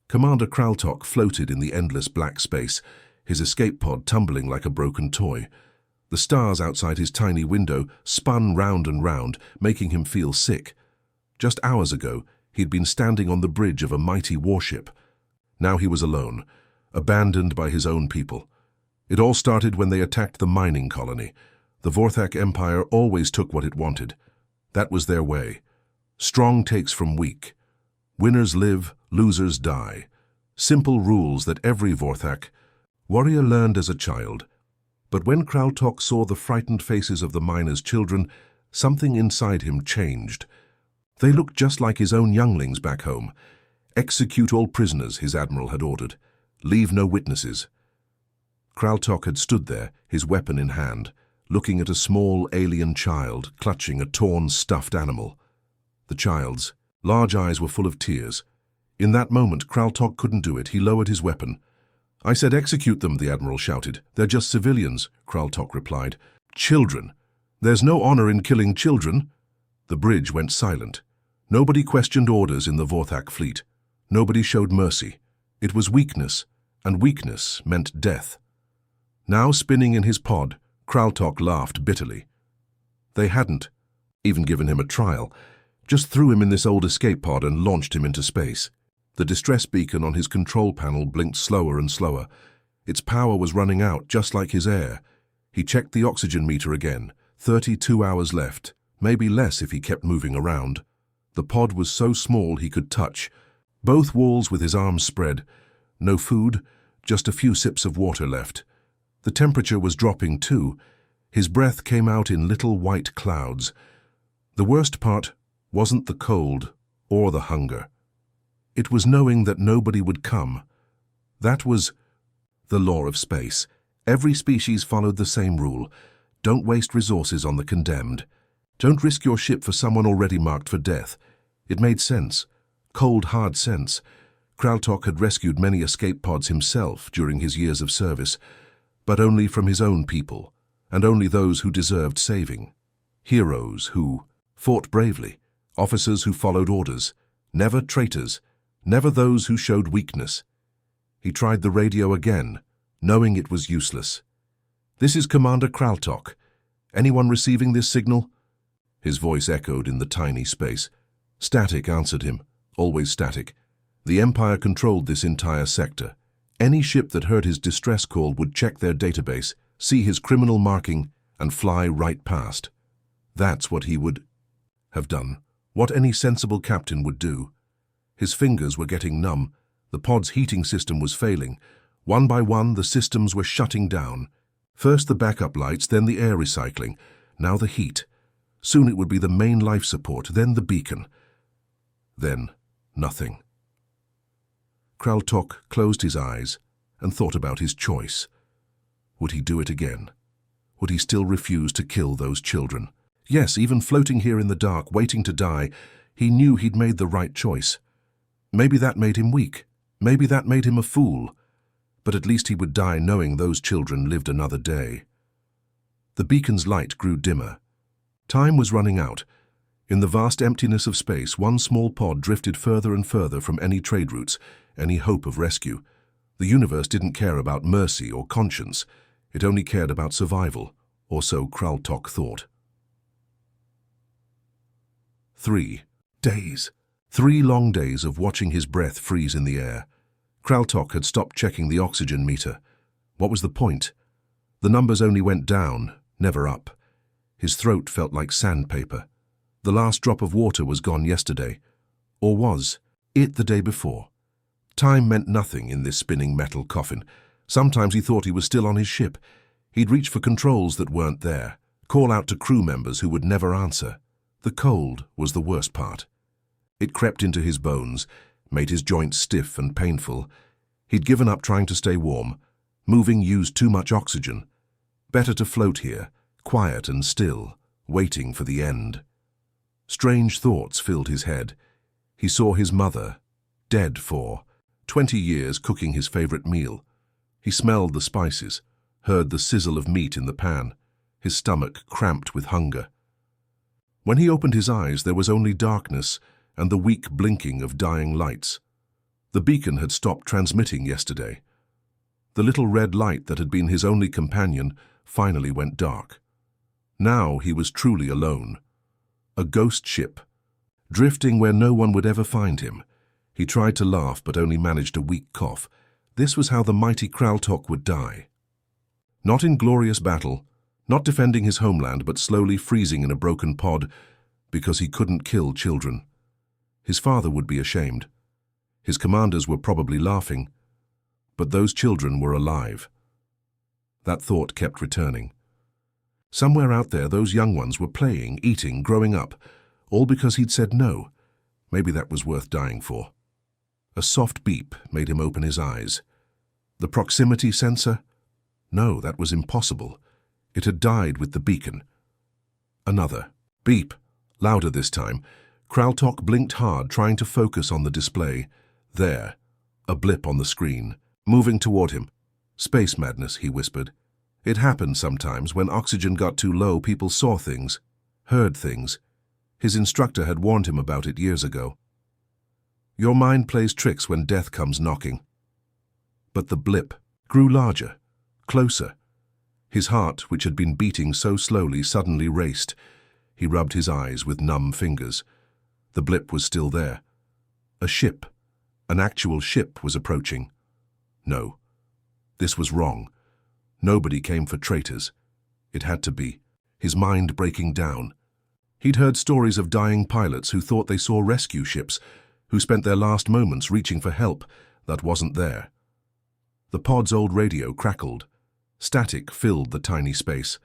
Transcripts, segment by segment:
Commander Kraltok floated in the endless black space, his escape pod tumbling like a broken toy. The stars outside his tiny window spun round and round, making him feel sick. Just hours ago, he'd been standing on the bridge of a mighty warship. Now he was alone, abandoned by his own people. It all started when they attacked the mining colony. The Vorthak Empire always took what it wanted. That was their way. Strong takes from weak. Winners live, losers die. Simple rules that every Vorthak warrior learned as a child. But when Kraltok saw the frightened faces of the miners' children, something inside him changed. They looked just like his own younglings back home. Execute all prisoners, his admiral had ordered. Leave no witnesses. Kraltok had stood there, his weapon in hand, looking at a small alien child clutching a torn, stuffed animal. The child's large eyes were full of tears. In that moment, Kraltok couldn't do it. He lowered his weapon. "I said execute them," the admiral shouted. "They're just civilians," Kraltok replied. "Children. There's no honor in killing children." The bridge went silent. Nobody questioned orders in the Vorthak fleet. Nobody showed mercy. It was weakness, and weakness meant death. Now spinning in his pod, Kraltok laughed bitterly. They hadn't even given him a trial, just threw him in this old escape pod and launched him into space. The distress beacon on his control panel blinked slower and slower. Its power was running out, just like his air. He checked the oxygen meter again. 32 hours left, maybe less if he kept moving around. The pod was so small he could touch both walls with his arms spread. No food, just a few sips of water left. The temperature was dropping too. His breath came out in little white clouds. The worst part wasn't the cold or the hunger. It was knowing that nobody would come. That was the law of space. Every species followed the same rule. Don't waste resources on the condemned. Don't risk your ship for someone already marked for death. It made sense. Cold, hard sense. Kraltok had rescued many escape pods himself during his years of service, but only from his own people, and only those who deserved saving. Heroes who fought bravely, officers who followed orders, never traitors, never those who showed weakness. He tried the radio again, knowing it was useless. "This is Commander Kraltok. Anyone receiving this signal?" His voice echoed in the tiny space. Static answered him, always static. The Empire controlled this entire sector. Any ship that heard his distress call would check their database, see his criminal marking, and fly right past. That's what he would have done, what any sensible captain would do. His fingers were getting numb. The pod's heating system was failing. One by one, the systems were shutting down. First the backup lights, then the air recycling, now the heat. Soon it would be the main life support, then the beacon. Then nothing. Kraltok closed his eyes and thought about his choice. Would he do it again? Would he still refuse to kill those children? Yes, even floating here in the dark, waiting to die, he knew he'd made the right choice. Maybe that made him weak. Maybe that made him a fool. But at least he would die knowing those children lived another day. The beacon's light grew dimmer. Time was running out. In the vast emptiness of space, one small pod drifted further and further from any trade routes, any hope of rescue. The universe didn't care about mercy or conscience. It only cared about survival, or so Kraltok thought. 3 days. 3 long days of watching his breath freeze in the air. Kraltok had stopped checking the oxygen meter. What was the point? The numbers only went down, never up. His throat felt like sandpaper. The last drop of water was gone yesterday. Or was it the day before? Time meant nothing in this spinning metal coffin. Sometimes he thought he was still on his ship. He'd reach for controls that weren't there, call out to crew members who would never answer. The cold was the worst part. It crept into his bones, made his joints stiff and painful. He'd given up trying to stay warm. Moving used too much oxygen. Better to float here, quiet and still, waiting for the end. Strange thoughts filled his head. He saw his mother, dead for 20 years, cooking his favorite meal. He smelled the spices, heard the sizzle of meat in the pan. His stomach cramped with hunger. When he opened his eyes, there was only darkness and the weak blinking of dying lights. The beacon had stopped transmitting yesterday. The little red light that had been his only companion finally went dark. Now he was truly alone. A ghost ship, drifting where no one would ever find him. He tried to laugh but only managed a weak cough. This was how the mighty Kraltok would die. Not in glorious battle, not defending his homeland, but slowly freezing in a broken pod because he couldn't kill children. His father would be ashamed. His commanders were probably laughing, but those children were alive. That thought kept returning. Somewhere out there, those young ones were playing, eating, growing up, all because he'd said no. Maybe that was worth dying for. A soft beep made him open his eyes. The proximity sensor? No, that was impossible. It had died with the beacon. Another. Beep. Louder this time. Kraltok blinked hard, trying to focus on the display. There. A blip on the screen. Moving toward him. Space madness, he whispered. It happened sometimes. When oxygen got too low, people saw things, heard things. His instructor had warned him about it years ago. Your mind plays tricks when death comes knocking. But the blip grew larger, closer. His heart, which had been beating so slowly, suddenly raced. He rubbed his eyes with numb fingers. The blip was still there. A ship, an actual ship, was approaching. No, this was wrong. Nobody came for traitors. It had to be. His mind breaking down. He'd heard stories of dying pilots who thought they saw rescue ships, who spent their last moments reaching for help that wasn't there. The pod's old radio crackled. Static filled the tiny space.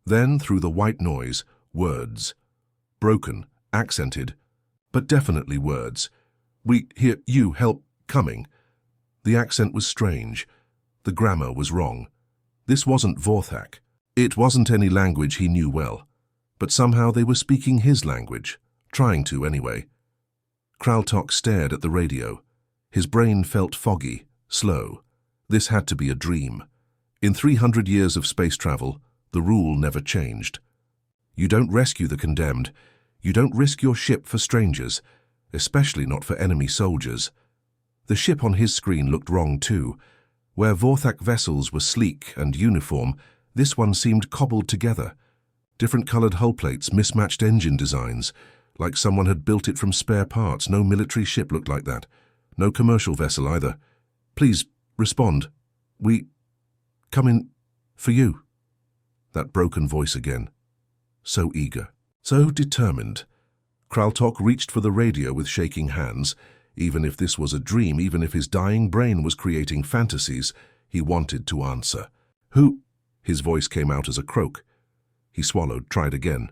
Then, through the white noise, words. Broken, accented, but definitely words. We hear you, help, coming. The accent was strange. The grammar was wrong. This wasn't Vorthak. It wasn't any language he knew well. But somehow they were speaking his language, trying to anyway. Kraltok stared at the radio. His brain felt foggy, slow. This had to be a dream. In 300 years of space travel, the rule never changed. You don't rescue the condemned. You don't risk your ship for strangers, especially not for enemy soldiers. The ship on his screen looked wrong too. Where Vorthak vessels were sleek and uniform, this one seemed cobbled together. Different colored hull plates, mismatched engine designs, like someone had built it from spare parts. No military ship looked like that. No commercial vessel either. Please, respond. We come in for you. That broken voice again. So eager, so determined. Kraltok reached for the radio with shaking hands. Even if this was a dream, even if his dying brain was creating fantasies, he wanted to answer. Who? His voice came out as a croak. He swallowed, tried again.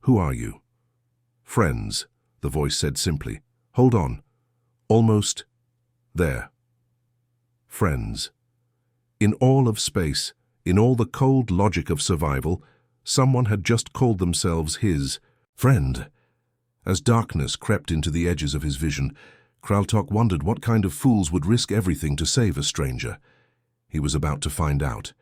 Who are you? Friends, the voice said simply. Hold on. Almost there. Friends. In all of space, in all the cold logic of survival, someone had just called themselves his friend. As darkness crept into the edges of his vision, Kraltok wondered what kind of fools would risk everything to save a stranger. He was about to find out.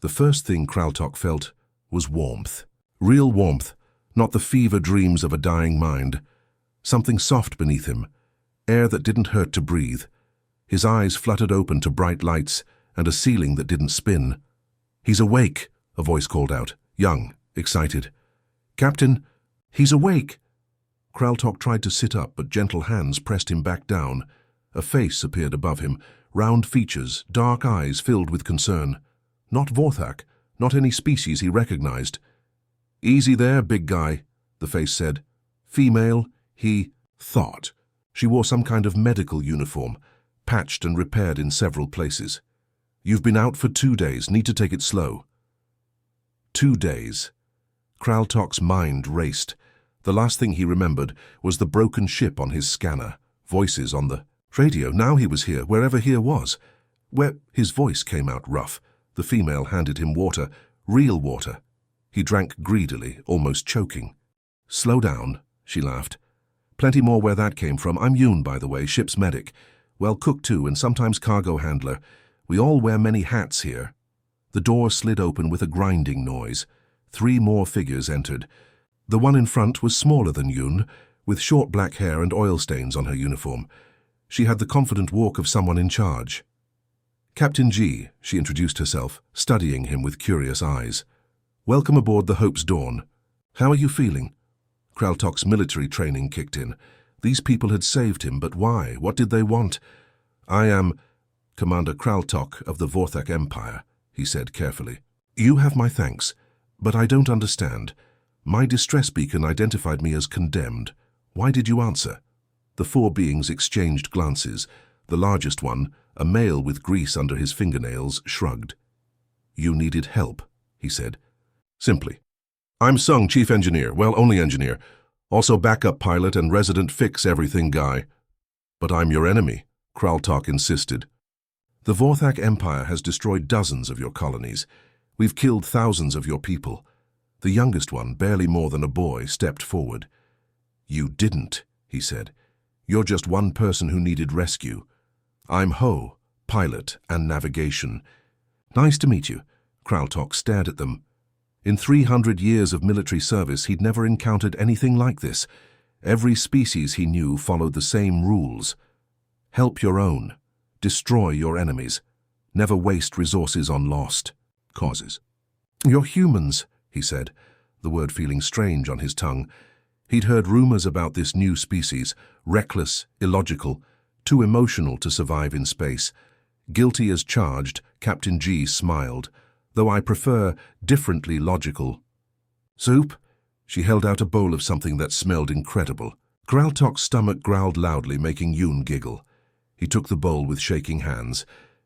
The first thing Kraltok felt was warmth. Real warmth, not the fever dreams of a dying mind. Something soft beneath him, air that didn't hurt to breathe. His eyes fluttered open to bright lights and a ceiling that didn't spin. He's awake, a voice called out, young, excited. Captain, he's awake! Kraltok tried to sit up, but gentle hands pressed him back down. A face appeared above him, round features, dark eyes filled with concern. Not Vorthak, not any species he recognized. Easy there, big guy, the face said. Female, he thought. She wore some kind of medical uniform, patched and repaired in several places. You've been out for 2 days, need to take it slow. 2 days. Kraltok's mind raced. The last thing he remembered was the broken ship on his scanner, voices on the radio. Now he was here, wherever here was. Where his voice came out rough. The female handed him water, real water. He drank greedily, almost choking. Slow down, she laughed. Plenty more where that came from. I'm Yoon, by the way, ship's medic. Well, cook too, and sometimes cargo handler. We all wear many hats here. The door slid open with a grinding noise. 3 more figures entered. The one in front was smaller than Yoon, with short black hair and oil stains on her uniform. She had the confident walk of someone in charge. "Captain G," she introduced herself, studying him with curious eyes. "Welcome aboard the Hope's Dawn. How are you feeling?" Kraltok's military training kicked in. These people had saved him, but why? What did they want? "I am Commander Kraltok of the Vorthak Empire," he said carefully. "You have my thanks, but I don't understand. My distress beacon identified me as condemned. Why did you answer?" The four beings exchanged glances. The largest one, a male with grease under his fingernails, shrugged. "You needed help," he said. Simply. "I'm Sung, Chief Engineer, well, only engineer. Also backup pilot and resident fix-everything guy." "But I'm your enemy," Kraltok insisted. "The Vorthak Empire has destroyed dozens of your colonies. We've killed thousands of your people." The youngest one, barely more than a boy, stepped forward. "You didn't," he said. "You're just one person who needed rescue. I'm Ho, pilot and navigation." "Nice to meet you." Kraltok stared at them. In 300 years of military service, he'd never encountered anything like this. Every species he knew followed the same rules. Help your own. Destroy your enemies. Never waste resources on lost causes. "You're humans," he said, the word feeling strange on his tongue. He'd heard rumors about this new species, reckless, illogical, too emotional to survive in space. Guilty as charged, Captain G smiled, though I prefer differently logical. "Soup?" She held out a bowl of something that smelled incredible. Kraltok's stomach growled loudly, making Yoon giggle. He took the bowl with shaking hands.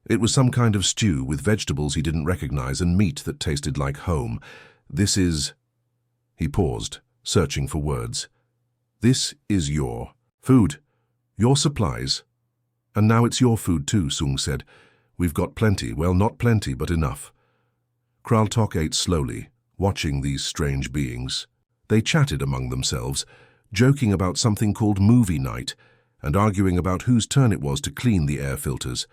It was some kind of stew with vegetables he didn't recognize and meat that tasted like home. "This is—" He paused, searching for words. "This is your food, your supplies. And now it's your food too," Sung said. "We've got plenty, well, not plenty, but enough." Kraltok ate slowly, watching these strange beings. They chatted among themselves, joking about something called movie night, and arguing about whose turn it was to clean the air filters.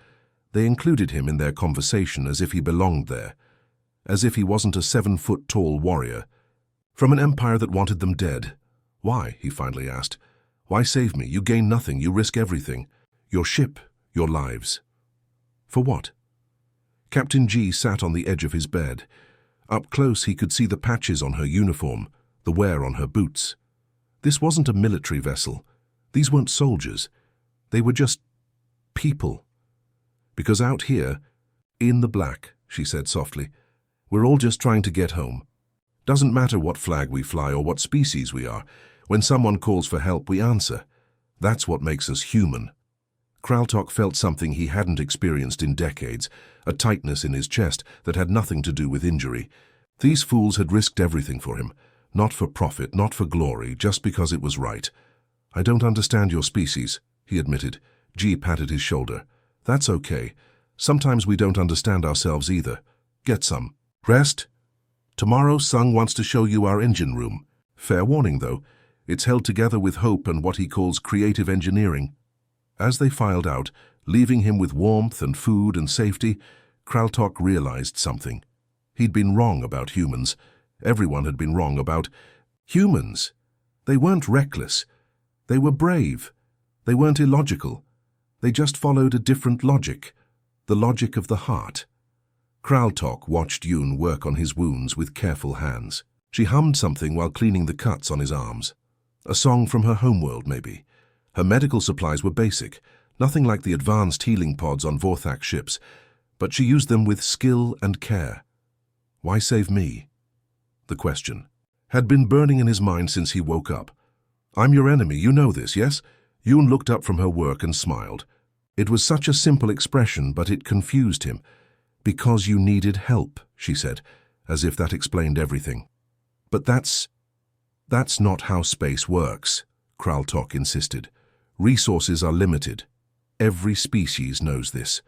They included him in their conversation as if he belonged there, as if he wasn't a 7-foot-tall warrior. From an empire that wanted them dead. "Why?" he finally asked. "Why save me? You gain nothing, you risk everything. Your ship, your lives. For what?" Captain G sat on the edge of his bed. Up close he could see the patches on her uniform, the wear on her boots. This wasn't a military vessel. These weren't soldiers. They were just people. "Because out here, in the black," she said softly, "we're all just trying to get home. Doesn't matter what flag we fly or what species we are. When someone calls for help, we answer. That's what makes us human." Kraltok felt something he hadn't experienced in decades, a tightness in his chest that had nothing to do with injury. These fools had risked everything for him, not for profit, not for glory, just because it was right. "I don't understand your species," he admitted. G patted his shoulder. "That's okay. Sometimes we don't understand ourselves either. Get some rest. Tomorrow Sung wants to show you our engine room. Fair warning, though. It's held together with hope and what he calls creative engineering." As they filed out, leaving him with warmth and food and safety, Kraltok realized something. He'd been wrong about humans. Everyone had been wrong about humans. They weren't reckless. They were brave. They weren't illogical. They just followed a different logic, the logic of the heart. Kraltok watched Yoon work on his wounds with careful hands. She hummed something while cleaning the cuts on his arms. A song from her homeworld, maybe. Her medical supplies were basic, nothing like the advanced healing pods on Vorthak ships, but she used them with skill and care. Why save me? The question had been burning in his mind since he woke up. "I'm your enemy, you know this, yes?" Yoon looked up from her work and smiled. It was such a simple expression, but it confused him. "Because you needed help," she said, as if that explained everything. "But that's not how space works," Kraltok insisted. "Resources are limited. Every species knows this.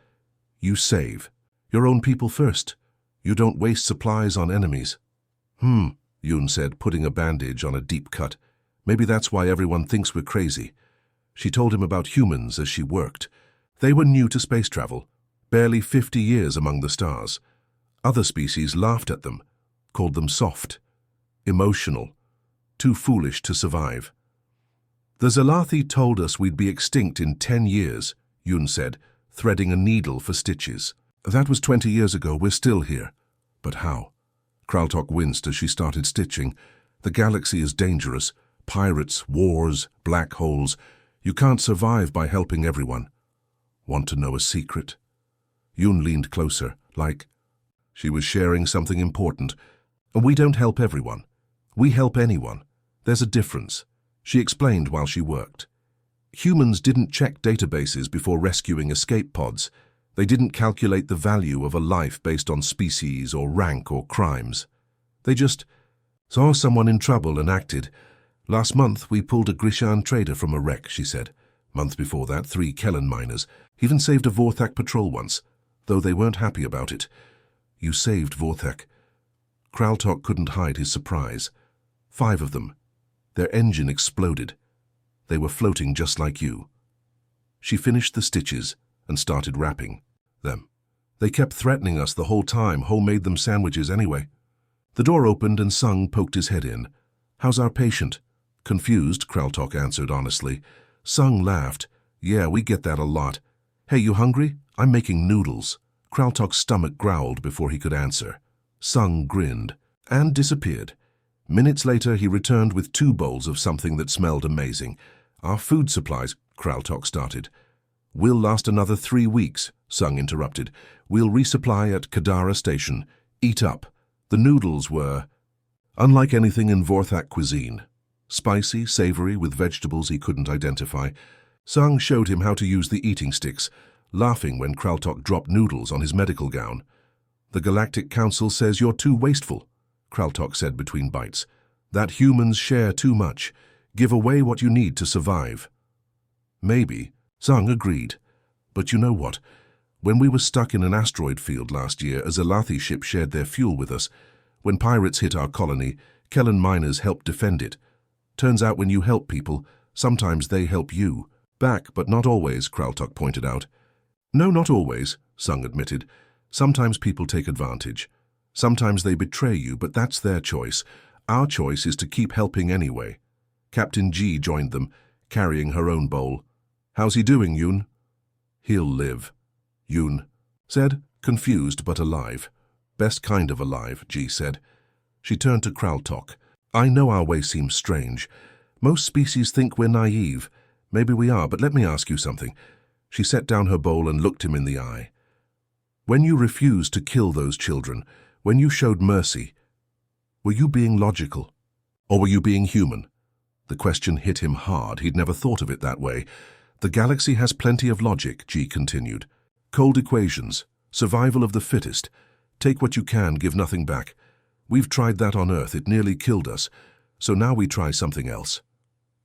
You save your own people first. You don't waste supplies on enemies." Yoon said, putting a bandage on a deep cut. "Maybe that's why everyone thinks we're crazy." She told him about humans as she worked. They were new to space travel, barely 50 years among the stars. Other species laughed at them, called them soft, emotional, too foolish to survive. The Zalathi told us we'd be extinct in 10 years, Yun said, threading a needle for stitches. That was 20 years ago. We're still here. But how? Kraltok winced as she started stitching. The galaxy is dangerous. Pirates, wars, black holes. You can't survive by helping everyone. Want to know a secret? Yun leaned closer, like she was sharing something important. We don't help everyone. We help anyone. There's a difference, she explained while she worked. Humans didn't check databases before rescuing escape pods. They didn't calculate the value of a life based on species or rank or crimes. They just saw someone in trouble and acted. Last month, we pulled a Grishan trader from a wreck, she said. Month before that, 3 Kellen miners. Even saved a Vorthak patrol once, though they weren't happy about it. You saved Vorthak. Kraltok couldn't hide his surprise. 5 of them. Their engine exploded. They were floating just like you. She finished the stitches and started wrapping them. They kept threatening us the whole time. Ho made them sandwiches anyway. The door opened and Sung poked his head in. How's our patient? Confused, Kraltok answered honestly. Sung laughed. Yeah, we get that a lot. Hey, you hungry? I'm making noodles. Kraltok's stomach growled before he could answer. Sung grinned and disappeared. Minutes later, he returned with 2 bowls of something that smelled amazing. Our food supplies, Kraltok started. We'll last another 3 weeks, Sung interrupted. We'll resupply at Kadara Station. Eat up. The noodles were unlike anything in Vorthak cuisine. Spicy, savory, with vegetables he couldn't identify. Sung showed him how to use the eating sticks, laughing when Kraltok dropped noodles on his medical gown. The Galactic Council says you're too wasteful, Kraltok said between bites. That humans share too much. Give away what you need to survive. Maybe, Sung agreed. But you know what? When we were stuck in an asteroid field last year, a Zalathi ship shared their fuel with us. When pirates hit our colony, Kellen miners helped defend it. Turns out when you help people, sometimes they help you. Back, but not always, Kraltok pointed out. No, not always, Sung admitted. Sometimes people take advantage. Sometimes they betray you, but that's their choice. Our choice is to keep helping anyway. Captain G joined them, carrying her own bowl. How's he doing, Yun? He'll live, Yun said, confused but alive. Best kind of alive, G said. She turned to Kraltok. I know our way seems strange. Most species think we're naive. Maybe we are, but let me ask you something. She set down her bowl and looked him in the eye. When you refused to kill those children, when you showed mercy, were you being logical? Or were you being human? The question hit him hard. He'd never thought of it that way. The galaxy has plenty of logic, G continued. Cold equations, survival of the fittest. Take what you can, give nothing back. We've tried that on Earth. It nearly killed us. So now we try something else.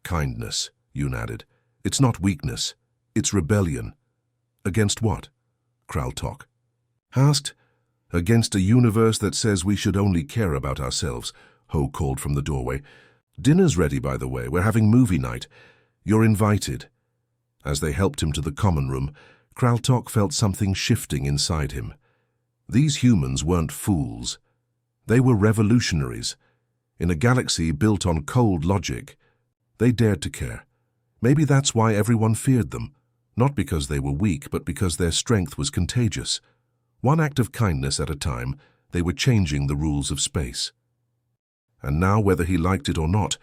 Kindness, Yun added. It's not weakness. It's rebellion. Against what? Kraltok asked. Against a universe that says we should only care about ourselves, Ho called from the doorway. Dinner's ready, by the way. We're having movie night. You're invited. As they helped him to the common room, Kraltok felt something shifting inside him. These humans weren't fools. They were revolutionaries. In a galaxy built on cold logic, they dared to care. Maybe that's why everyone feared them, not because they were weak, but because their strength was contagious. One act of kindness at a time, they were changing the rules of space. And now, whether he liked it or not,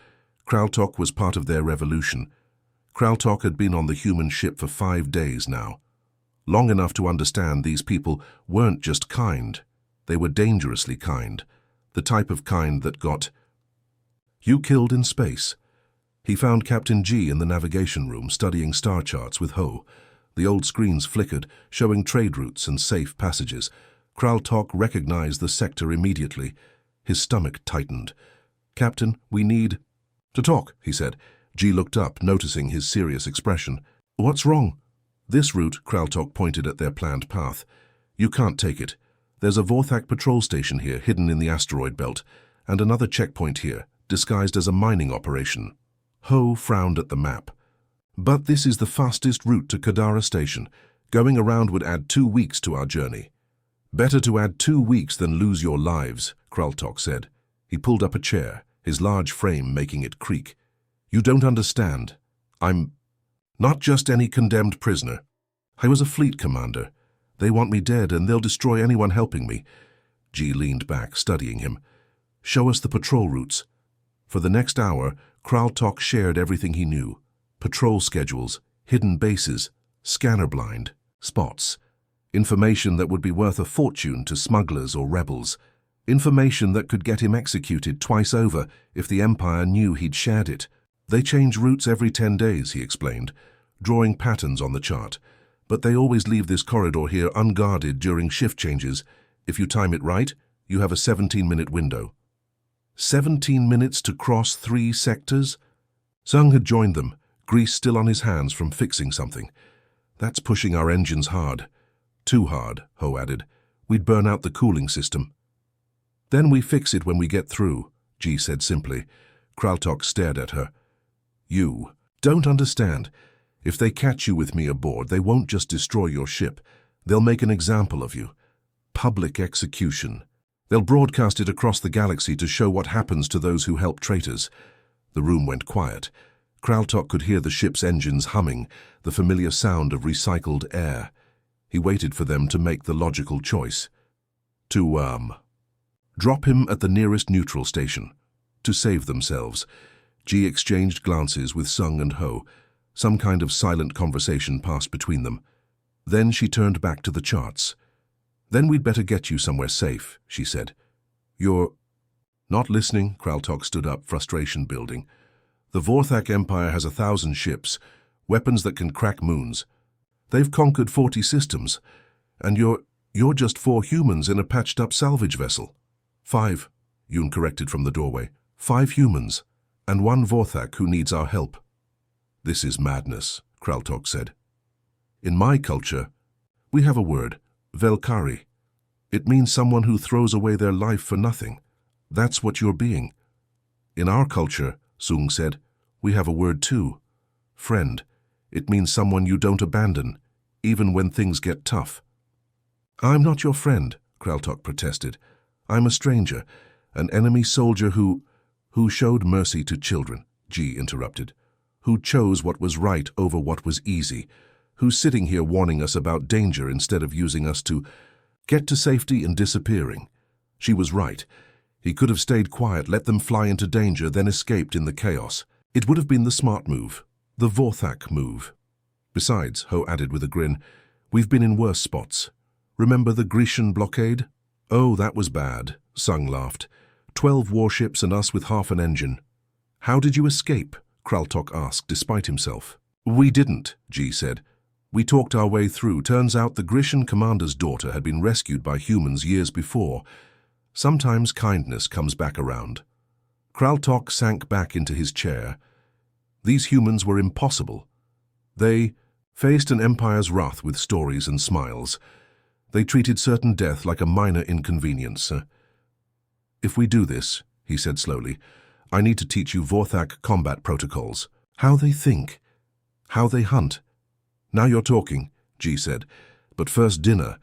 Kraltok was part of their revolution. Kraltok had been on the human ship for 5 days now. Long enough to understand these people weren't just kind. They were dangerously kind. The type of kind that got you killed in space. He found Captain G in the navigation room studying star charts with Ho. The old screens flickered, showing trade routes and safe passages. Kraltok recognized the sector immediately. His stomach tightened. Captain, we need to talk, he said. G looked up, noticing his serious expression. What's wrong? This route, Kraltok pointed at their planned path. You can't take it. There's a Vorthak patrol station here, hidden in the asteroid belt, and another checkpoint here, disguised as a mining operation. Ho frowned at the map. But this is the fastest route to Kadara Station. Going around would add 2 weeks to our journey. Better to add 2 weeks than lose your lives, Kraltok said. He pulled up a chair, his large frame making it creak. You don't understand. I'm not just any condemned prisoner. I was a fleet commander. They want me dead and they'll destroy anyone helping me. G leaned back, studying him. Show us the patrol routes. For the next hour, Kraltok shared everything he knew. Patrol schedules, hidden bases, scanner blind, spots. Information that would be worth a fortune to smugglers or rebels. Information that could get him executed twice over if the Empire knew he'd shared it. They change routes every 10 days, he explained, drawing patterns on the chart. But they always leave this corridor here unguarded during shift changes. If you time it right, you have a 17-minute window. 17 minutes to cross 3 sectors? Sung had joined them, grease still on his hands from fixing something. That's pushing our engines hard. Too hard, Ho added. We'd burn out the cooling system. Then we fix it when we get through, G said simply. Kraltok stared at her. You don't understand. If they catch you with me aboard, they won't just destroy your ship. They'll make an example of you. Public execution. They'll broadcast it across the galaxy to show what happens to those who help traitors. The room went quiet. Kraltok could hear the ship's engines humming, the familiar sound of recycled air. He waited for them to make the logical choice. To, drop him at the nearest neutral station. To save themselves. G exchanged glances with Sung and Ho. Some kind of silent conversation passed between them. Then she turned back to the charts. Then we'd better get you somewhere safe, she said. You're not listening, Kraltok stood up, frustration building. The Vorthak Empire has 1,000 ships, weapons that can crack moons. They've conquered 40 systems, and you're just 4 humans in a patched-up salvage vessel. 5, Yoon corrected from the doorway. 5 humans, and 1 Vorthak who needs our help. This is madness, Kraltok said. In my culture, we have a word, Velkari. It means someone who throws away their life for nothing. That's what you're being. In our culture, Sung said, we have a word too, friend. It means someone you don't abandon, even when things get tough. I'm not your friend, Kraltok protested. I'm a stranger, an enemy soldier who showed mercy to children, G interrupted. Who chose what was right over what was easy, who's sitting here warning us about danger instead of using us to get to safety and disappearing. She was right. He could have stayed quiet, let them fly into danger, then escaped in the chaos. It would have been the smart move, the Vorthak move. Besides, Ho added with a grin, we've been in worse spots. Remember the Grecian blockade? Oh, that was bad, Sung laughed. 12 warships and us with half an engine. How did you escape? Kraltok asked, despite himself. We didn't, G said. We talked our way through. Turns out the Grecian commander's daughter had been rescued by humans years before. Sometimes kindness comes back around. Kraltok sank back into his chair. These humans were impossible. They faced an empire's wrath with stories and smiles. They treated certain death like a minor inconvenience. If we do this, he said slowly, I need to teach you Vorthak combat protocols. How they think. How they hunt. Now you're talking, G said. But first dinner.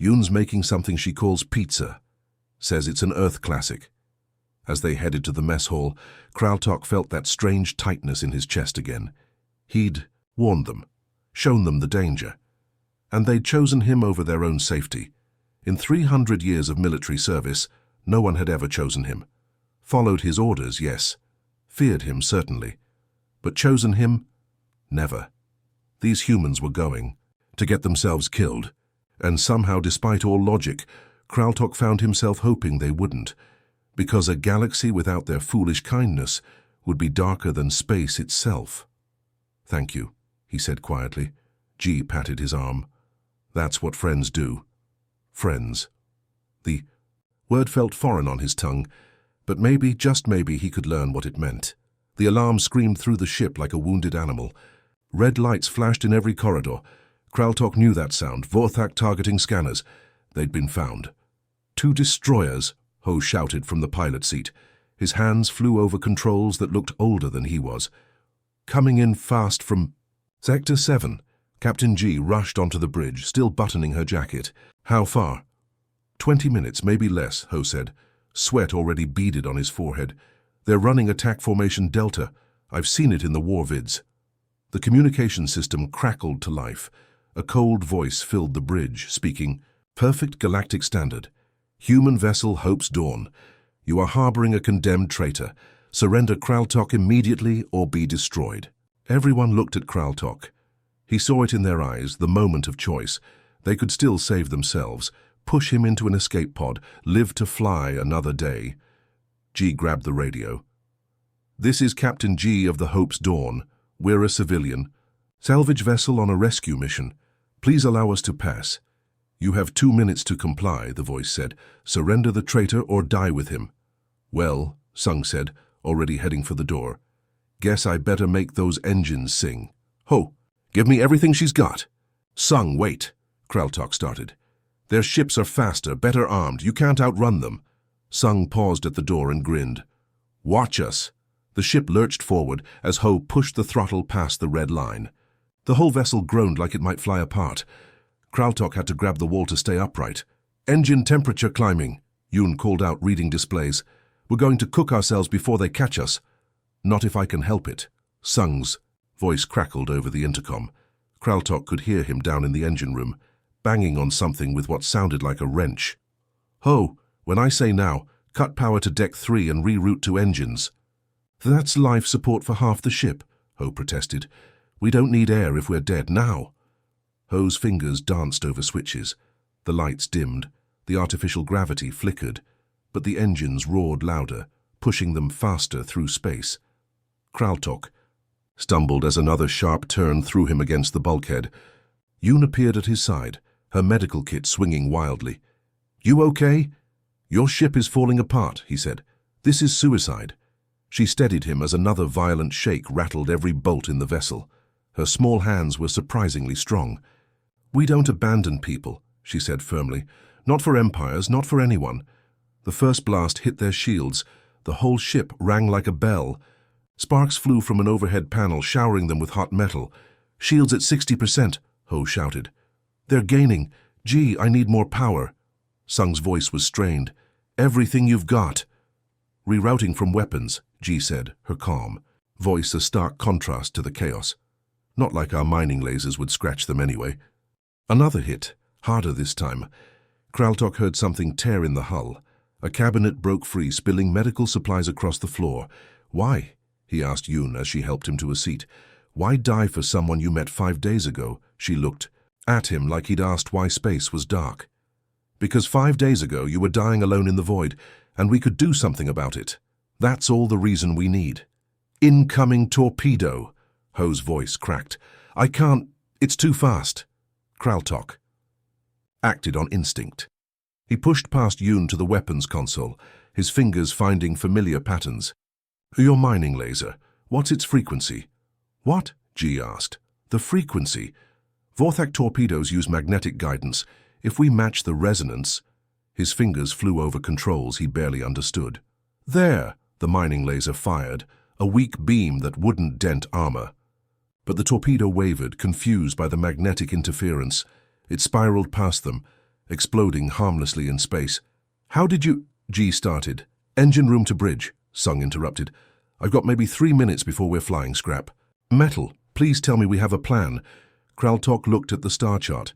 Yoon's making something she calls pizza. Says it's an Earth classic. As they headed to the mess hall, Kraltok felt that strange tightness in his chest again. He'd warned them, shown them the danger. And they'd chosen him over their own safety. In 300 years of military service, no one had ever chosen him. Followed his orders, yes. Feared him, certainly. But chosen him? Never. These humans were going to get themselves killed. And somehow, despite all logic, Kraltok found himself hoping they wouldn't, because a galaxy without their foolish kindness would be darker than space itself. Thank you, he said quietly. G patted his arm. That's what friends do. Friends. The word felt foreign on his tongue, but maybe, just maybe, he could learn what it meant. The alarm screamed through the ship like a wounded animal. Red lights flashed in every corridor. Kraltok knew that sound, Vorthak targeting scanners. They'd been found. 2 destroyers, Ho shouted from the pilot seat. His hands flew over controls that looked older than he was. Coming in fast from Sector 7. Captain G rushed onto the bridge, still buttoning her jacket. How far? 20 minutes, maybe less, Ho said. Sweat already beaded on his forehead. They're running attack formation Delta. I've seen it in the war vids. The communication system crackled to life. A cold voice filled the bridge, speaking, "Perfect galactic standard. Human vessel Hope's Dawn. You are harboring a condemned traitor. Surrender Kraltok immediately or be destroyed." Everyone looked at Kraltok. He saw it in their eyes, the moment of choice. They could still save themselves, push him into an escape pod, live to fly another day. G grabbed the radio. "This is Captain G of the Hope's Dawn. We're a civilian. Salvage vessel on a rescue mission. Please allow us to pass." "You have 2 minutes to comply," the voice said. "Surrender the traitor or die with him." "Well," Sung said, already heading for the door. "Guess I better make those engines sing. Ho, give me everything she's got." "Sung, wait," Kraltok started. "Their ships are faster, better armed. You can't outrun them." Sung paused at the door and grinned. "Watch us." The ship lurched forward as Ho pushed the throttle past the red line. The whole vessel groaned like it might fly apart. Kraltok had to grab the wall to stay upright. "Engine temperature climbing," Yoon called out, reading displays. "We're going to cook ourselves before they catch us." "Not if I can help it." Sung's voice crackled over the intercom. Kraltok could hear him down in the engine room, banging on something with what sounded like a wrench. "Ho, when I say now, cut power to Deck 3 and reroute to engines." "That's life support for half the ship," Ho protested. "We don't need air if we're dead now." Ho's fingers danced over switches. The lights dimmed, the artificial gravity flickered, but the engines roared louder, pushing them faster through space. Kraltok stumbled as another sharp turn threw him against the bulkhead. Yoon appeared at his side, her medical kit swinging wildly. "You okay?" "Your ship is falling apart," he said. "This is suicide." She steadied him as another violent shake rattled every bolt in the vessel. Her small hands were surprisingly strong. "We don't abandon people," she said firmly. "Not for empires, not for anyone." The first blast hit their shields. The whole ship rang like a bell. Sparks flew from an overhead panel, showering them with hot metal. "Shields at 60%, Ho shouted. "They're gaining. Gee, I need more power." Sung's voice was strained. "Everything you've got." "Rerouting from weapons," G said, her calm voice a stark contrast to the chaos. "Not like our mining lasers would scratch them anyway." Another hit, harder this time. Kraltok heard something tear in the hull. A cabinet broke free, spilling medical supplies across the floor. "Why?" he asked Yoon as she helped him to a seat. "Why die for someone you met 5 days ago?" She looked at him like he'd asked why space was dark. "Because 5 days ago you were dying alone in the void, and we could do something about it. That's all the reason we need." "Incoming torpedo," Ho's voice cracked. "I can't, it's too fast." Kraltok acted on instinct. He pushed past Yoon to the weapons console, his fingers finding familiar patterns. "Your mining laser, what's its frequency?" "What?" G asked. "The frequency. Vorthak torpedoes use magnetic guidance. If we match the resonance..." His fingers flew over controls he barely understood. "There!" the mining laser fired, a weak beam that wouldn't dent armor. But the torpedo wavered, confused by the magnetic interference. It spiraled past them, exploding harmlessly in space. "How did you..." G started. "Engine room to bridge," Sung interrupted. "I've got maybe 3 minutes before we're flying, Scrap." "Metal, please tell me we have a plan." Kraltok looked at the star chart.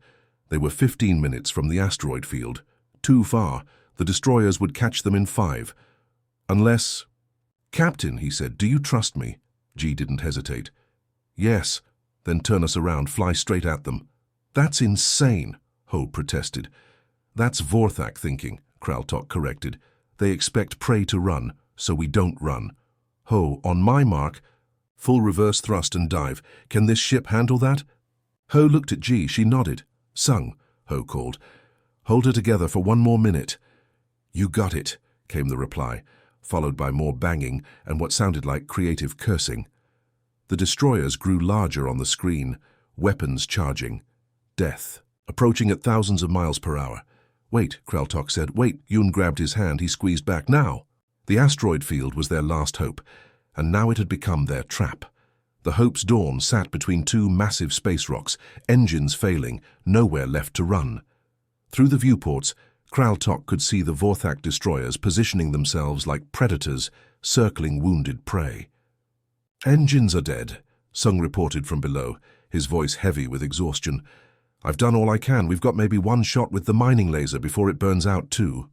They were 15 minutes from the asteroid field. Too far. The destroyers would catch them in 5. Unless... "Captain," he said, "do you trust me?" G didn't hesitate. "Yes." "Then turn us around, fly straight at them." "That's insane," Ho protested. "That's Vorthak thinking," Kraltok corrected. "They expect prey to run, so we don't run." "Ho, on my mark." "Full reverse thrust and dive. Can this ship handle that?" Ho looked at G. She nodded. "Sung," Ho called. "Hold her together for 1 more minute." "You got it," came the reply, followed by more banging and what sounded like creative cursing. The destroyers grew larger on the screen, weapons charging. Death, approaching at thousands of miles per hour. "Wait," Kraltok said. "Wait." Yoon grabbed his hand. He squeezed back. "Now." The asteroid field was their last hope, and now it had become their trap. The Hope's Dawn sat between 2 massive space rocks, engines failing, nowhere left to run. Through the viewports, Kraltok could see the Vorthak destroyers positioning themselves like predators, circling wounded prey. "Engines are dead," Sung reported from below, his voice heavy with exhaustion. "I've done all I can. We've got maybe one shot with the mining laser before it burns out too."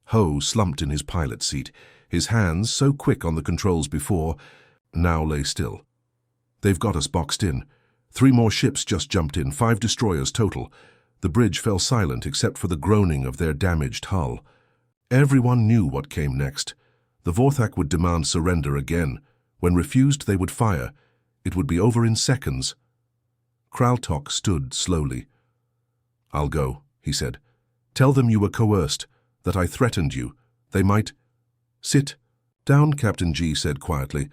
Ho slumped in his pilot seat, his hands, so quick on the controls before, now lay still. "They've got us boxed in. 3 more ships just jumped in, 5 destroyers total." The bridge fell silent except for the groaning of their damaged hull. Everyone knew what came next. The Vorthak would demand surrender again. When refused, they would fire. It would be over in seconds. Kraltok stood slowly. "I'll go," he said. "Tell them you were coerced, that I threatened you. They might—" "Sit down," Captain G said quietly.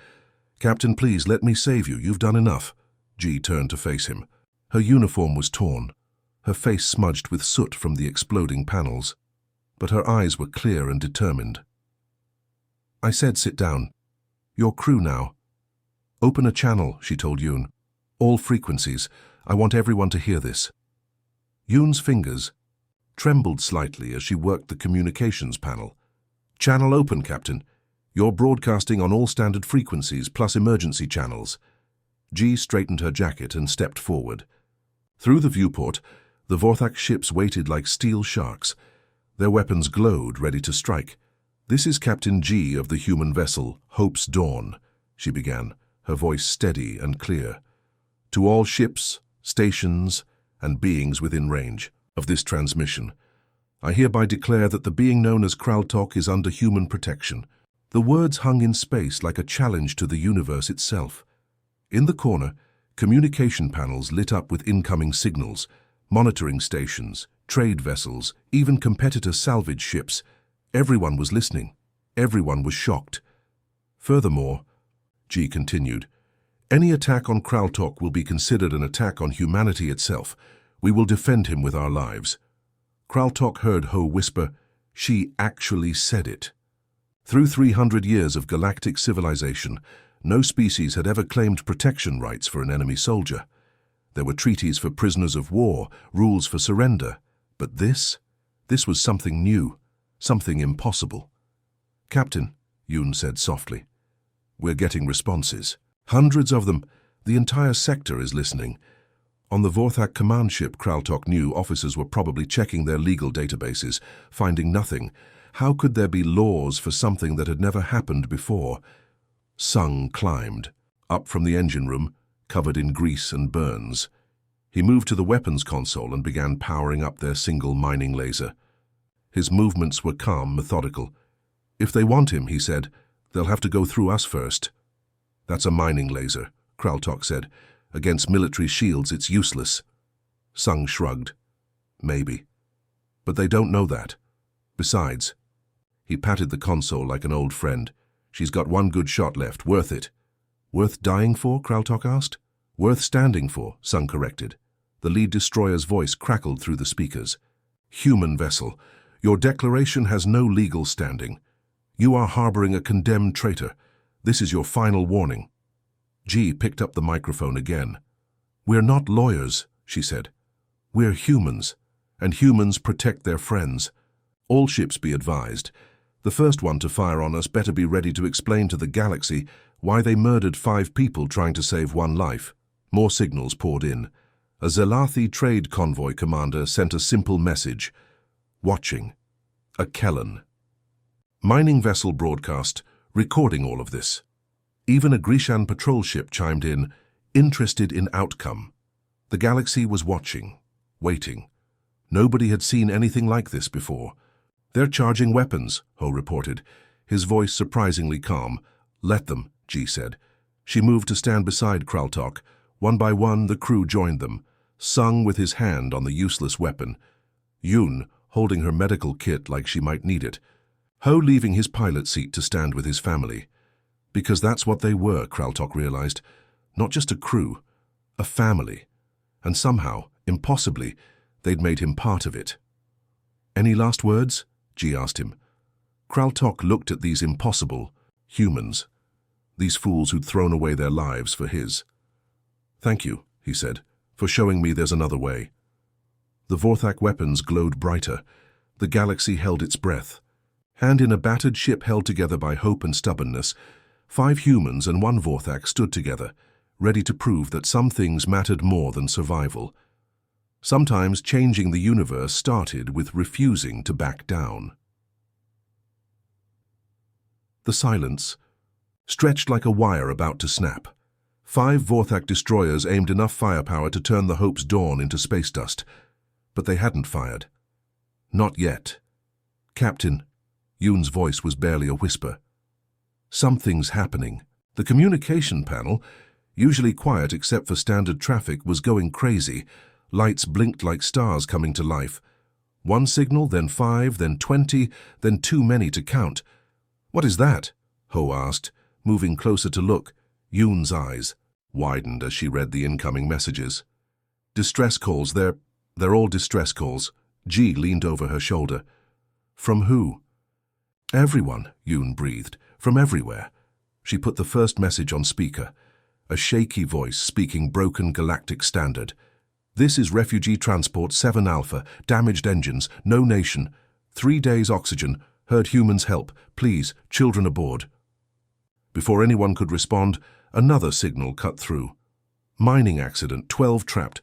"Captain, please let me save you. You've done enough." G turned to face him. Her uniform was torn, her face smudged with soot from the exploding panels, but her eyes were clear and determined. "I said sit down. Your crew now." "Open a channel," she told Yoon. "All frequencies. I want everyone to hear this." Yoon's fingers trembled slightly as she worked the communications panel. "Channel open, Captain. You're broadcasting on all standard frequencies plus emergency channels." G straightened her jacket and stepped forward. Through the viewport, the Vorthak ships waited like steel sharks. Their weapons glowed, ready to strike. "This is Captain G of the human vessel, Hope's Dawn," she began, her voice steady and clear. "To all ships, stations, and beings within range of this transmission, I hereby declare that the being known as Kraltok is under human protection." The words hung in space like a challenge to the universe itself. In the corner, communication panels lit up with incoming signals, monitoring stations, trade vessels, even competitor salvage ships. Everyone was listening. Everyone was shocked. "Furthermore," G continued, "any attack on Kraltok will be considered an attack on humanity itself. We will defend him with our lives." Kraltok heard Ho whisper, "She actually said it." Through 300 years of galactic civilization, no species had ever claimed protection rights for an enemy soldier. There were treaties for prisoners of war, rules for surrender. But this was something new, something impossible. "Captain," Yoon said softly, "we're getting responses. Hundreds of them. The entire sector is listening." On the Vorthak command ship, Kraltok knew officers were probably checking their legal databases, finding nothing. How could there be laws for something that had never happened before? Sung climbed, up from the engine room, covered in grease and burns. He moved to the weapons console and began powering up their single mining laser. His movements were calm, methodical. "If they want him," he said, "they'll have to go through us first." "That's a mining laser," Kraltok said. "Against military shields, it's useless." Sung shrugged. "Maybe. But they don't know that. Besides," he patted the console like an old friend, "she's got one good shot left. Worth it." "Worth dying for?" Kraltok asked. "Worth standing for," Sung corrected. The lead destroyer's voice crackled through the speakers. "Human vessel, your declaration has no legal standing. You are harboring a condemned traitor. This is your final warning." G picked up the microphone again. "We're not lawyers," she said. "We're humans, and humans protect their friends. All ships be advised. The first one to fire on us better be ready to explain to the galaxy why they murdered 5 people trying to save 1 life." More signals poured in. A Zelathi trade convoy commander sent a simple message. "Watching. A Kellan." Mining vessel broadcast, recording all of this. Even a Grishan patrol ship chimed in, interested in outcome. The galaxy was watching, waiting. Nobody had seen anything like this before. "They're charging weapons," Ho reported, his voice surprisingly calm. "Let them," G said. She moved to stand beside Kraltok. One by one, the crew joined them, Sung with his hand on the useless weapon, Yoon holding her medical kit like she might need it, Ho leaving his pilot seat to stand with his family. Because that's what they were, Kraltok realized. Not just a crew, a family. And somehow, impossibly, they'd made him part of it. "Any last words?" G asked him. Kraltok looked at these impossible humans, these fools who'd thrown away their lives for his. "Thank you," he said, "for showing me there's another way." The Vorthak weapons glowed brighter. The galaxy held its breath. And in a battered ship held together by hope and stubbornness, 5 humans and 1 Vorthak stood together, ready to prove that some things mattered more than survival. Sometimes changing the universe started with refusing to back down. The silence stretched like a wire about to snap. 5 Vorthak destroyers aimed enough firepower to turn the Hope's dawn into space dust, but they hadn't fired. Not yet. "Captain," Yoon's voice was barely a whisper. "Something's happening." The communication panel, usually quiet except for standard traffic, was going crazy. Lights blinked like stars coming to life. 1 signal, then 5, then 20, then too many to count. "What is that?" Ho asked, moving closer to look. Yoon's eyes widened as she read the incoming messages. "Distress calls, they're all distress calls." Ji leaned over her shoulder. "From who?" "Everyone," Yoon breathed. "From everywhere." She put the first message on speaker, a shaky voice speaking broken galactic standard. "This is Refugee Transport 7 Alpha, damaged engines, no nation. 3 days oxygen, heard humans help, please, children aboard." Before anyone could respond, another signal cut through. "Mining accident, 12 trapped.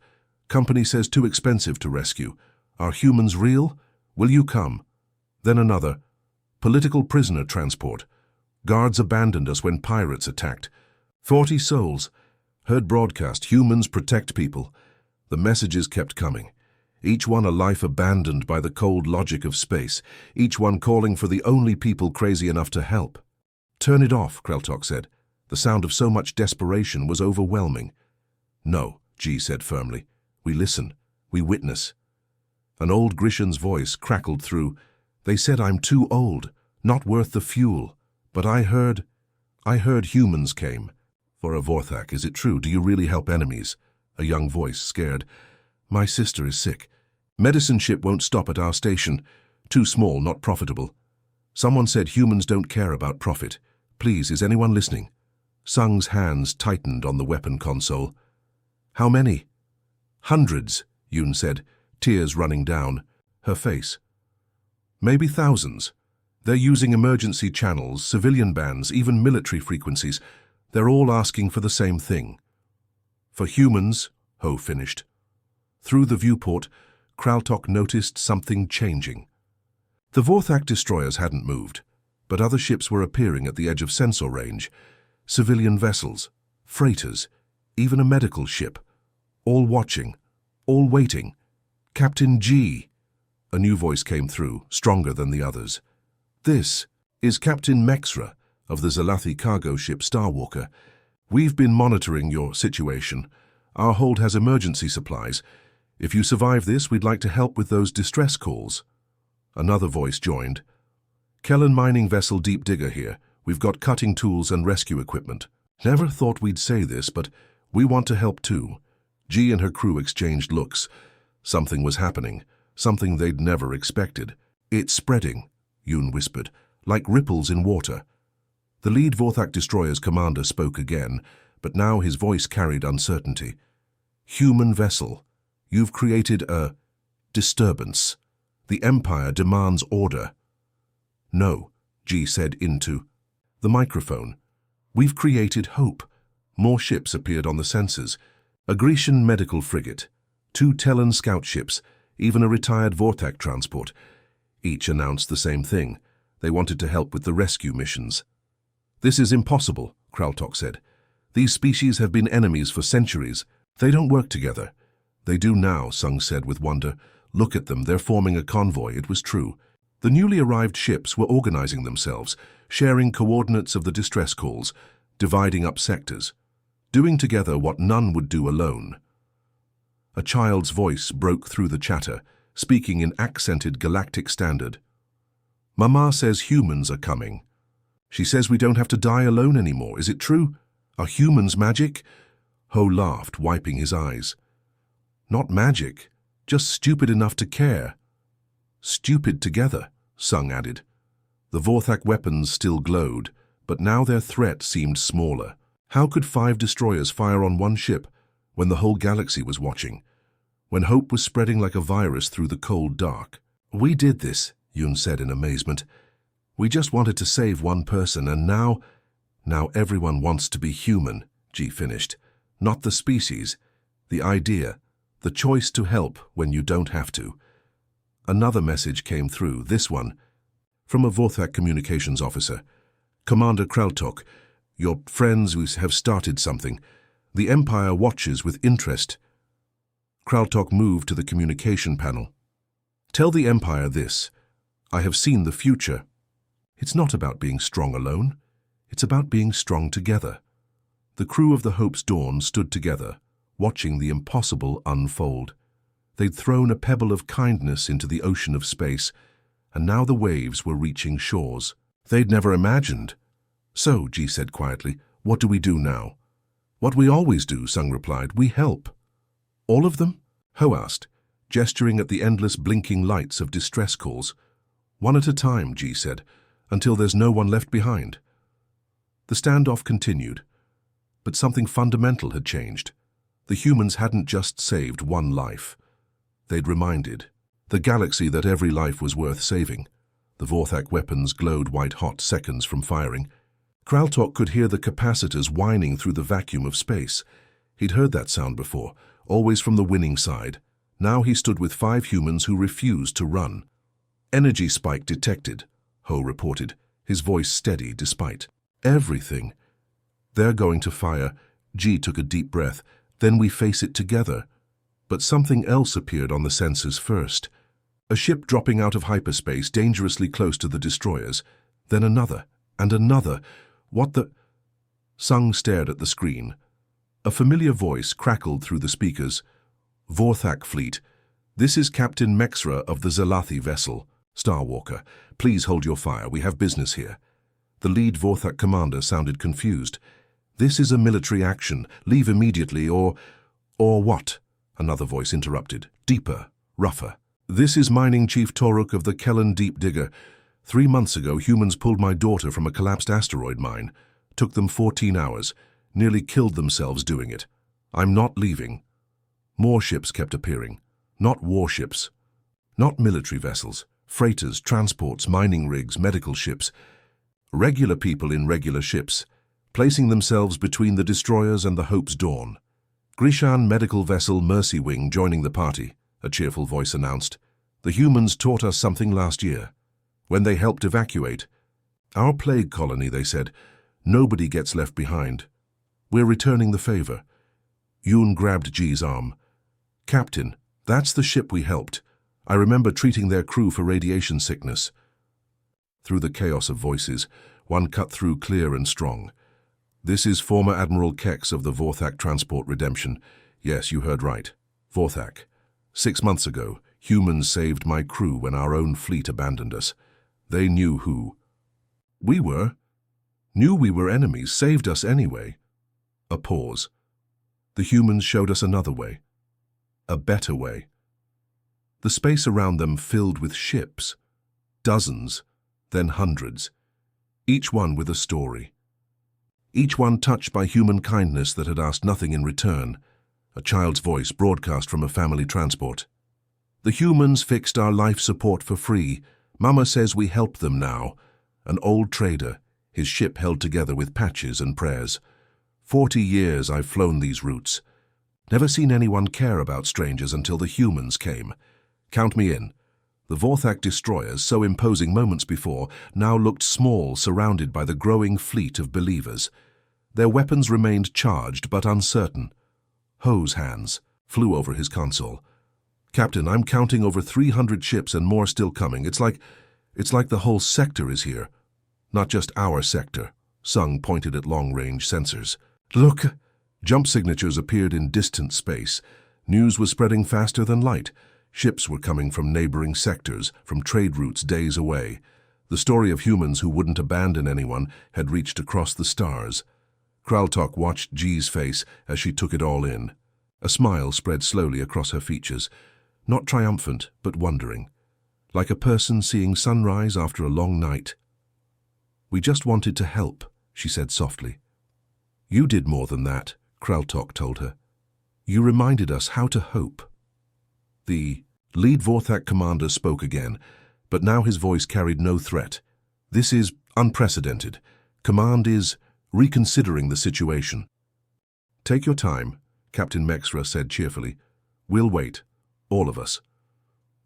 Company says too expensive to rescue. Are humans real? Will you come?" Then another. "Political prisoner transport. Guards abandoned us when pirates attacked. 40 souls. Heard broadcast, humans protect people." The messages kept coming. Each one a life abandoned by the cold logic of space. Each one calling for the only people crazy enough to help. "Turn it off," Kreltok said. The sound of so much desperation was overwhelming. "No," Ji said firmly. "We listen. We witness." An old Grishan's voice crackled through. "They said I'm too old, not worth the fuel. But I heard humans came." "For a Vorthak, is it true? Do you really help enemies?" A young voice, scared. "My sister is sick. Medicine ship won't stop at our station. Too small, not profitable. Someone said humans don't care about profit. Please, is anyone listening?" Sung's hands tightened on the weapon console. "How many?" "Hundreds," Yoon said, tears running down her face. "Maybe thousands. They're using emergency channels, civilian bands, even military frequencies. They're all asking for the same thing." "For humans," Ho finished. Through the viewport, Kraltok noticed something changing. The Vorthak destroyers hadn't moved, but other ships were appearing at the edge of sensor range. Civilian vessels, freighters, even a medical ship. All watching, all waiting. "Captain G." A new voice came through, stronger than the others. "This is Captain Mexra of the Zalathi cargo ship Starwalker. We've been monitoring your situation. Our hold has emergency supplies. If you survive this, we'd like to help with those distress calls." Another voice joined. "Kellen mining vessel Deep Digger here. We've got cutting tools and rescue equipment." Never thought we'd say this, but we want to help too. G and her crew exchanged looks. Something was happening, something they'd never expected. "It's spreading," Yoon whispered, "like ripples in water." The lead Vorthak destroyer's commander spoke again, but now his voice carried uncertainty. "Human vessel, you've created a disturbance. The Empire demands order." "No," G said into the microphone. "We've created hope." More ships appeared on the sensors. A Grecian medical frigate, 2 Tellan scout ships, even a retired Vorthak transport. Each announced the same thing. They wanted to help with the rescue missions. "This is impossible," Kraltok said. "These species have been enemies for centuries. They don't work together." "They do now," Sung said with wonder. "Look at them, they're forming a convoy." It was true. The newly arrived ships were organizing themselves, sharing coordinates of the distress calls, dividing up sectors, doing together what none would do alone. A child's voice broke through the chatter, speaking in accented galactic standard. "Mama says humans are coming. She says we don't have to die alone anymore. Is it true? Are humans magic?" Ho laughed, wiping his eyes. "Not magic, just stupid enough to care." "Stupid together," Sung added. The Vorthak weapons still glowed, but now their threat seemed smaller. How could 5 destroyers fire on one ship when the whole galaxy was watching? When hope was spreading like a virus through the cold dark? "We did this," Yoon said in amazement. "We just wanted to save one person, and now everyone wants to be human," Ji finished. Not the species, the idea, the choice to help when you don't have to. Another message came through, this one, from a Vorthak communications officer. Commander Kraltok, your friends have started something. The Empire watches with interest. Kraltok moved to the communication panel. Tell the Empire this. I have seen the future. It's not about being strong alone. It's about being strong together. The crew of the Hope's Dawn stood together, watching the impossible unfold. They'd thrown a pebble of kindness into the ocean of space, and now the waves were reaching shores they'd never imagined. So, G said quietly, what do we do now? What we always do, Sung replied, we help. All of them? Ho asked, gesturing at the endless blinking lights of distress calls. One at a time, G said, until there's no one left behind. The standoff continued, but something fundamental had changed. The humans hadn't just saved one life. They'd reminded the galaxy that every life was worth saving. The Vorthak weapons glowed white-hot seconds from firing. Kraltok could hear the capacitors whining through the vacuum of space. He'd heard that sound before, always from the winning side. Now he stood with 5 humans who refused to run. Energy spike detected, Ho reported, his voice steady despite everything. They're going to fire. G took a deep breath. Then we face it together. But something else appeared on the sensors first. A ship dropping out of hyperspace dangerously close to the destroyers. Then another, and another. What the... Sung stared at the screen. A familiar voice crackled through the speakers. Vorthak Fleet. This is Captain Mexra of the Zelathi vessel. Starwalker, please hold your fire. We have business here. The lead Vorthak commander sounded confused. This is a military action. Leave immediately or what? Another voice interrupted. Deeper, rougher. This is Mining Chief Toruk of the Kellan Deep Digger. 3 months ago, humans pulled my daughter from a collapsed asteroid mine. Took them 14 hours. Nearly killed themselves doing it. I'm not leaving. More ships kept appearing. Not warships. Not military vessels. Freighters, transports, mining rigs, medical ships. Regular people in regular ships, placing themselves between the destroyers and the Hope's Dawn. Grishan medical vessel Mercy Wing joining the party, a cheerful voice announced. The humans taught us something last year, when they helped evacuate. Our plague colony, they said, nobody gets left behind. We're returning the favor. Yoon grabbed G's arm. Captain, that's the ship we helped. I remember treating their crew for radiation sickness. Through the chaos of voices, one cut through clear and strong. This is former Admiral Kex of the Vorthak Transport Redemption. Yes, you heard right. Vorthak. 6 months ago, humans saved my crew when our own fleet abandoned us. They knew who we were. Knew we were enemies, saved us anyway. A pause. The humans showed us another way. A better way. The space around them filled with ships. Dozens, then hundreds. Each one with a story. Each one touched by human kindness that had asked nothing in return. A child's voice broadcast from a family transport. The humans fixed our life support for free. Mama says we help them now. An old trader, his ship held together with patches and prayers. 40 years I've flown these routes. Never seen anyone care about strangers until the humans came. Count me in. The Vorthak destroyers, so imposing moments before, now looked small, surrounded by the growing fleet of believers. Their weapons remained charged but uncertain. Ho's hands flew over his console. Captain, I'm counting over 300 ships and more still coming. It's like the whole sector is here. Not just our sector. Sung pointed at long-range sensors. Look! Jump signatures appeared in distant space. News was spreading faster than light. Ships were coming from neighboring sectors, from trade routes days away. The story of humans who wouldn't abandon anyone had reached across the stars. Kraltok watched G's face as she took it all in. A smile spread slowly across her features, not triumphant, but wondering, like a person seeing sunrise after a long night. We just wanted to help, she said softly. You did more than that, Kraltok told her. You reminded us how to hope. The lead Vorthak commander spoke again, but now his voice carried no threat. This is unprecedented. Command is reconsidering the situation. Take your time, Captain Mexra said cheerfully. We'll wait, all of us.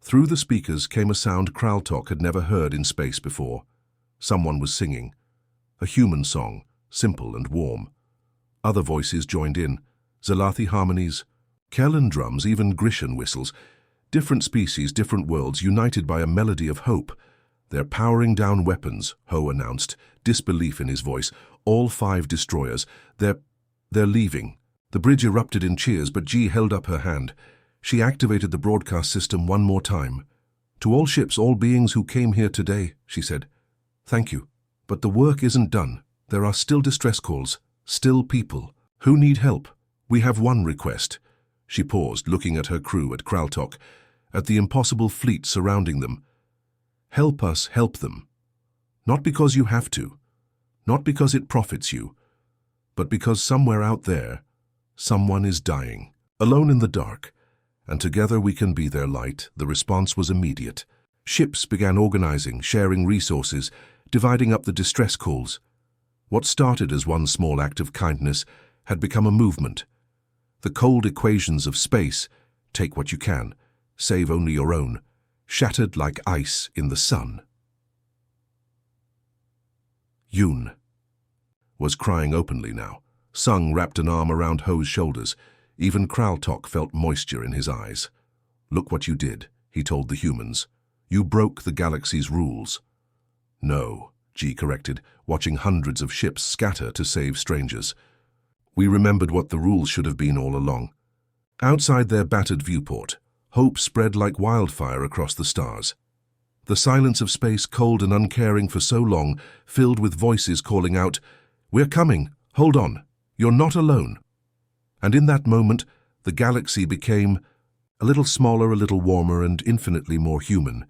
Through the speakers came a sound Kraltok had never heard in space before. Someone was singing. A human song, simple and warm. Other voices joined in. Zalathi harmonies, Kellen drums, even Grisham whistles. Different species, different worlds, united by a melody of hope. They're powering down weapons, Ho announced, disbelief in his voice. All 5 destroyers. They're leaving. The bridge erupted in cheers, but G held up her hand. She activated the broadcast system one more time. To all ships, all beings who came here today, she said. Thank you. But the work isn't done. There are still distress calls, still people who need help. We have one request. She paused, looking at her crew, at Kraltok, at the impossible fleet surrounding them. Help us help them. Not because you have to, not because it profits you, but because somewhere out there, someone is dying, alone in the dark, and together we can be their light. The response was immediate. Ships began organizing, sharing resources, dividing up the distress calls. What started as one small act of kindness had become a movement. The cold equations of space, take what you can, save only your own, shattered like ice in the sun. Yoon was crying openly now. Sung wrapped an arm around Ho's shoulders. Even Kraltok felt moisture in his eyes. Look what you did, he told the humans. You broke the galaxy's rules. No, G corrected, watching hundreds of ships scatter to save strangers. We remembered what the rules should have been all along. Outside their battered viewport, hope spread like wildfire across the stars. The silence of space, cold and uncaring for so long, filled with voices calling out, "We're coming, hold on, you're not alone." And in that moment, the galaxy became a little smaller, a little warmer, and infinitely more human.